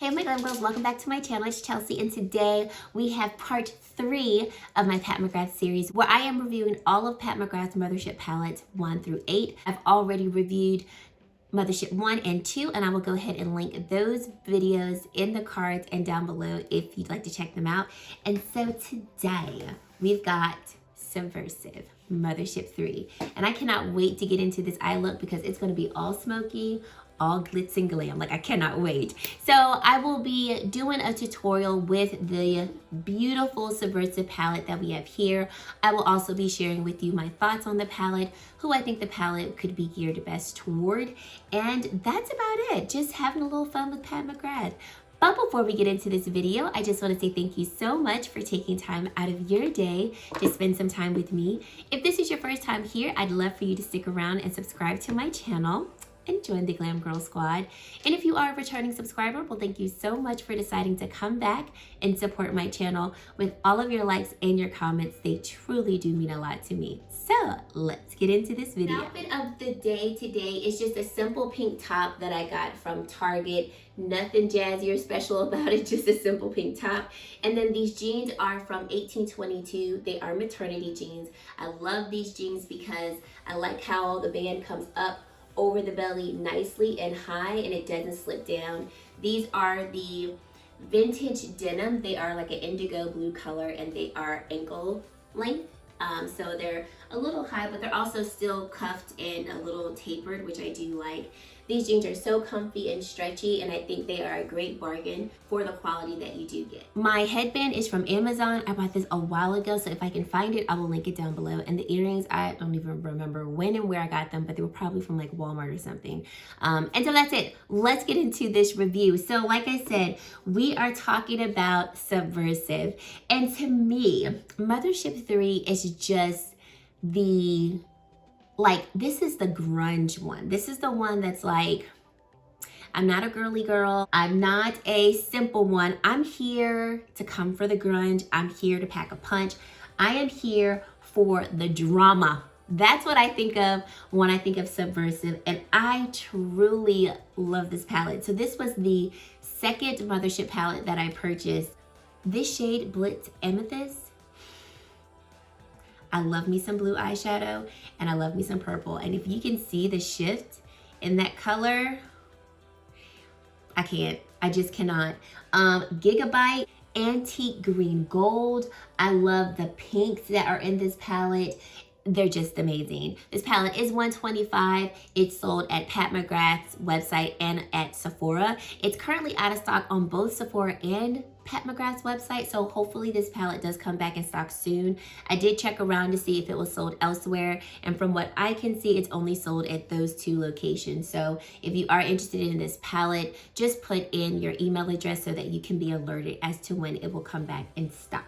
Hey my glam girls, welcome back to my channel. It's Chelsea, and today we have part 3 of my Pat McGrath series where I am reviewing all of Pat McGrath's Mothership palettes 1 through 8. I've already reviewed Mothership 1 and 2, and I will go ahead and link those videos in the cards and down below if you'd like to check them out. And so today we've got Subversive Mothership 3, and I cannot wait to get into this eye look because it's going to be all smoky, all glitz and glam. Like, I cannot wait. So I will be doing a tutorial with the beautiful Subversive palette that we have here. I will also be sharing with you my thoughts on the palette, who I think the palette could be geared best toward, and that's about it. Just having a little fun with Pat McGrath. But before we get into this video, I just want to say thank you so much for taking time out of your day to spend some time with me. If this is your first time here, I'd love for you to stick around and subscribe to my channel and join the Glam Girl Squad. And if you are a returning subscriber, well, thank you so much for deciding to come back and support my channel with all of your likes and your comments. They truly do mean a lot to me. So let's get into this video. The outfit of the day today is just a simple pink top that I got from Target. Nothing jazzy or special about it, just a simple pink top. And then these jeans are from 1822. They are maternity jeans. I love these jeans because I like how the band comes up over the belly nicely and high, and it doesn't slip down. These are the vintage denim. They are like an indigo blue color, and they are ankle length. So they're a little high, but they're also still cuffed and a little tapered, which I do like. These jeans are so comfy and stretchy, and I think they are a great bargain for the quality that you do get. My headband is from Amazon. I bought this a while ago, so if I can find it, I will link it down below. And the earrings, I don't even remember when and where I got them, but they were probably from like Walmart or something. And so that's it. Let's get into this review. So like I said, we are talking about Subversive. And to me, Mothership 3 is just the... like, this is the grunge one. This is the one that's like, I'm not a girly girl. I'm not a simple one. I'm here to come for the grunge. I'm here to pack a punch. I am here for the drama. That's what I think of when I think of Subversive, and I truly love this palette. So this was the second Mothership palette that I purchased. This shade, Blitz Amethyst, I love me some blue eyeshadow, and I love me some purple. And if you can see the shift in that color, I can't. I just cannot. Gigabyte Antique Green Gold. I love the pinks that are in this palette. They're just amazing. This palette is $125. It's sold at Pat McGrath's website and at Sephora. It's currently out of stock on both Sephora and Pat McGrath's website, so hopefully this palette does come back in stock soon. I did check around to see if it was sold elsewhere, and from what I can see, it's only sold at those 2 locations. So if you are interested in this palette, just put in your email address so that you can be alerted as to when it will come back in stock.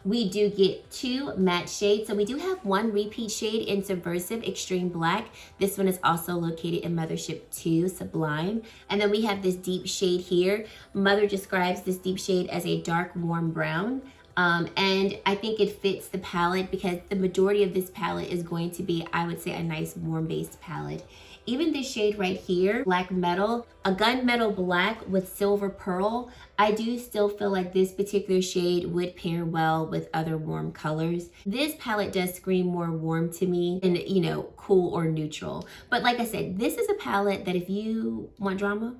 We do get 2 matte shades. So we do have 1 repeat shade in Subversive Extreme Black. This one is also located in Mothership 2, Sublime. And then we have this deep shade here. Mother describes this deep shade as a dark, warm brown. And I think it fits the palette because the majority of this palette is going to be, I would say, a nice warm-based palette. Even this shade right here, Black Metal, a gunmetal black with silver pearl, I do still feel like this particular shade would pair well with other warm colors. This palette does scream more warm to me and, you know, cool or neutral. But like I said, this is a palette that if you want drama,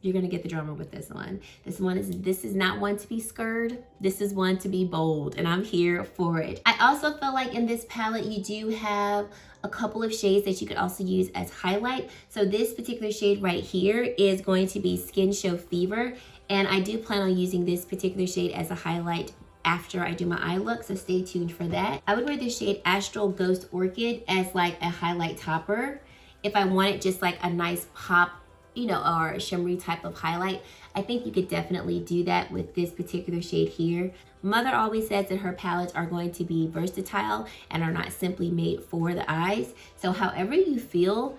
you're gonna get the drama with this one. This is not one to be scared. This is one to be bold, and I'm here for it. I also feel like in this palette, you do have a couple of shades that you could also use as highlight. So this particular shade right here is going to be Skin Show Fever, and I do plan on using this particular shade as a highlight after I do my eye look, so stay tuned for that. I would wear this shade Astral Ghost Orchid as like a highlight topper if I wanted just like a nice pop, you know, or a shimmery type of highlight. I think you could definitely do that with this particular shade here. Mother always says that her palettes are going to be versatile and are not simply made for the eyes. So however you feel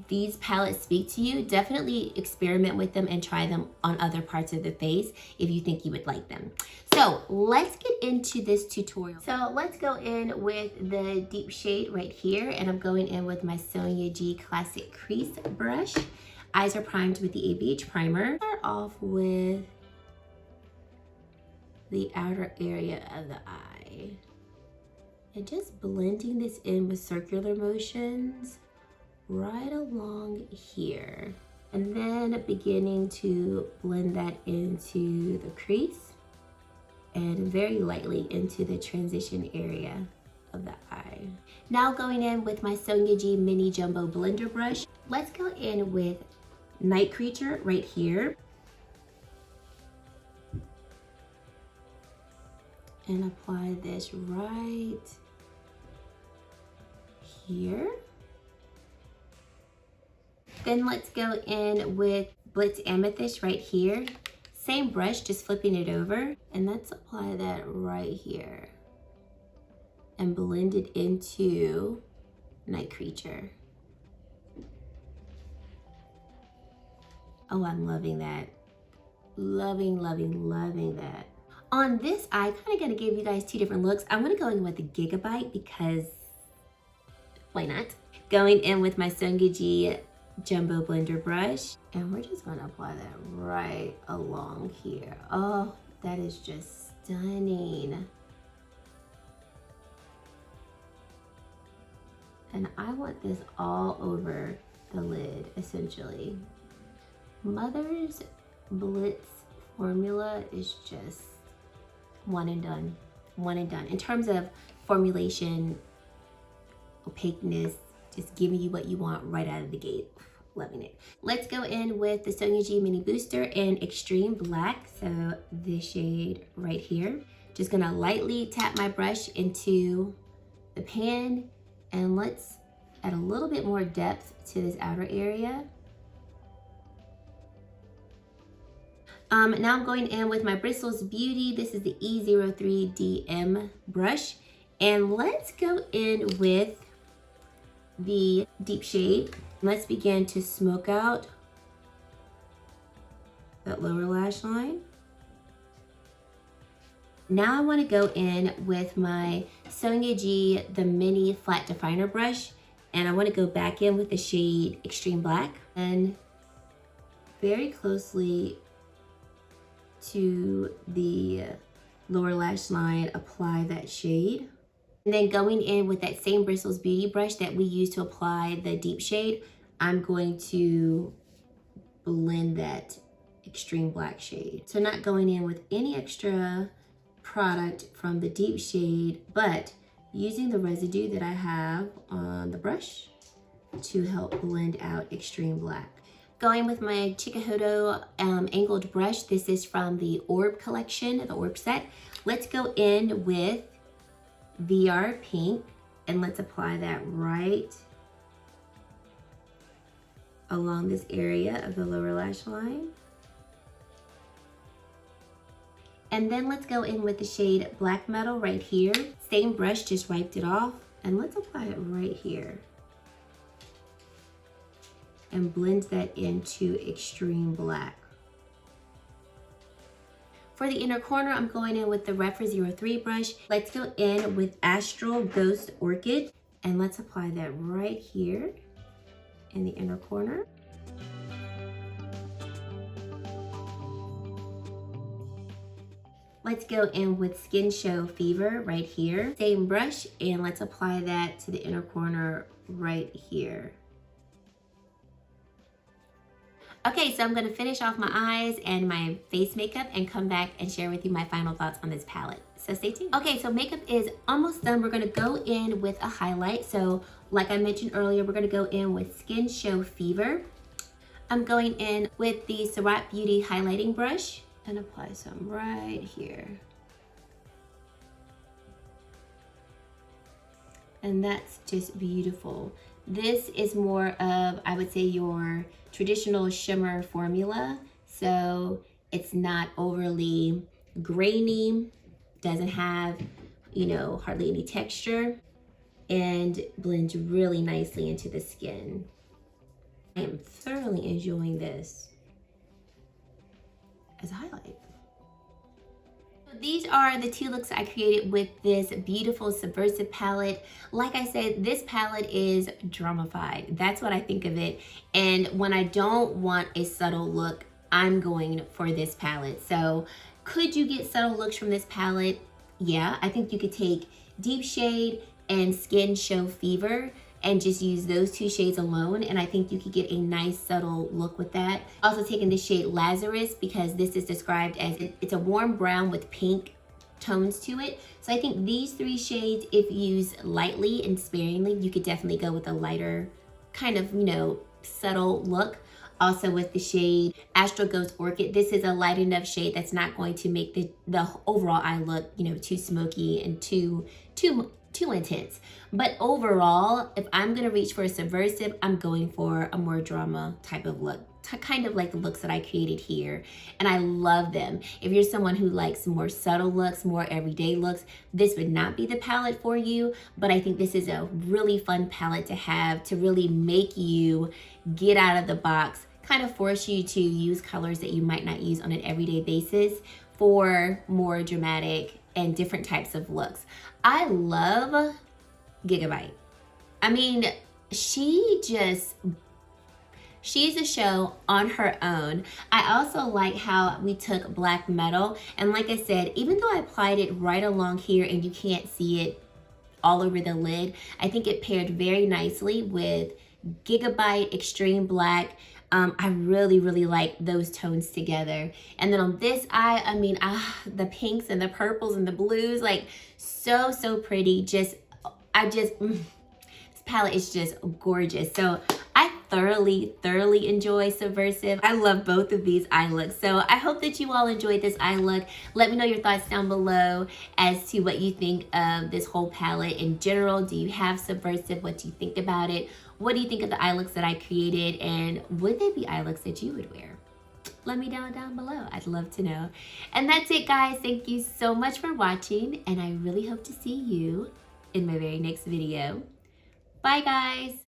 these palettes speak to you, definitely experiment with them and try them on other parts of the face if you think you would like them. So let's get into this tutorial. So let's go in with the deep shade right here, and I'm going in with my Sonia G Classic Crease brush. Eyes are primed with the ABH primer. Start off with the outer area of the eye. And just blending this in with circular motions right along here. And then beginning to blend that into the crease and very lightly into the transition area of the eye. Now going in with my Sonia G Mini Jumbo Blender Brush. Let's go in with Night Creature right here. And apply this right here. Then let's go in with Blitz Amethyst right here. Same brush, just flipping it over. And let's apply that right here. And blend it into Night Creature. Oh, I'm loving that. Loving, loving, loving that. On this eye, I'm kind of gonna give you guys two different looks. I'm gonna go in with the Gigabyte because why not? Going in with my Sonia G Jumbo Blender Brush. And we're just gonna apply that right along here. Oh, that is just stunning. And I want this all over the lid, essentially. Mother's Blitz formula is just one and done, one and done. In terms of formulation, opaqueness, just giving you what you want right out of the gate. Loving it. Let's go in with the Sonia G Mini Booster in Extreme Black. So this shade right here. Just gonna lightly tap my brush into the pan and let's add a little bit more depth to this outer area. Now I'm going in with my Bristles Beauty. This is the E03DM brush. And let's go in with the deep shade. Let's begin to smoke out that lower lash line. Now I want to go in with my Sonia G, the mini flat definer brush. And I want to go back in with the shade Extreme Black and very closely to the lower lash line, apply that shade. And then going in with that same Bristles Beauty brush that we used to apply the deep shade, I'm going to blend that Extreme Black shade. So not going in with any extra product from the deep shade, but using the residue that I have on the brush to help blend out Extreme Black. Going with my Chikuhodo angled brush. This is from the Orb collection, the Orb set. Let's go in with VR Pink and let's apply that right along this area of the lower lash line. And then let's go in with the shade Black Metal right here. Same brush, just wiped it off. And let's apply it right here. And blend that into Extreme Black. For the inner corner, I'm going in with the Rephr 03 brush. Let's go in with Astral Ghost Orchid. And let's apply that right here in the inner corner. Let's go in with Skin Show Fever right here. Same brush, and let's apply that to the inner corner right here. Okay, so I'm gonna finish off my eyes and my face makeup and come back and share with you my final thoughts on this palette. So stay tuned. Okay, so makeup is almost done. We're gonna go in with a highlight. So like I mentioned earlier, we're gonna go in with Skin Show Fever. I'm going in with the Surratt Beauty highlighting brush and apply some right here. And that's just beautiful. This is more of, I would say, your traditional shimmer formula. So it's not overly grainy, doesn't have, you know, hardly any texture, and blends really nicely into the skin. I am thoroughly enjoying this as a highlight. These are the two looks I created with this beautiful Subversive palette. Like I said, this palette is dramified. That's what I think of it. And when I don't want a subtle look, I'm going for this palette. So could you get subtle looks from this palette? Yeah, I think you could take Deep Shade and Skin Show Fever and just use those two shades alone, and I think you could get a nice subtle look with that. Also taking the shade Lazarus, because this is described as it's a warm brown with pink tones to it. So I think these three shades, if used lightly and sparingly, you could definitely go with a lighter kind of, you know, subtle look. Also with the shade Astro Ghost Orchid, this is a light enough shade that's not going to make the overall eye look, you know, too smoky and too intense. But overall, if I'm gonna reach for a Subversive, I'm going for a more drama type of look, kind of like the looks that I created here, and I love them. If you're someone who likes more subtle looks, more everyday looks, this would not be the palette for you, but I think this is a really fun palette to have to really make you get out of the box, kind of force you to use colors that you might not use on an everyday basis for more dramatic and different types of looks. I love Gigabyte. I mean, she's a show on her own. I also like how we took black metal, and like I said, even though I applied it right along here and you can't see it all over the lid, I think it paired very nicely with Gigabyte Extreme Black. I really like those tones together. And then on this eye, I mean, the pinks and the purples and the blues, like so pretty. This palette is just gorgeous. So I thoroughly enjoy Subversive. I love both of these eye looks. So I hope that you all enjoyed this eye look. Let me know your thoughts down below as to what you think of this whole palette in general. Do you have Subversive? What do you think about it? What do you think of the eye looks that I created? And would they be eye looks that you would wear? Let me know down below. I'd love to know. And that's it, guys. Thank you so much for watching, and I really hope to see you in my very next video. Bye, guys.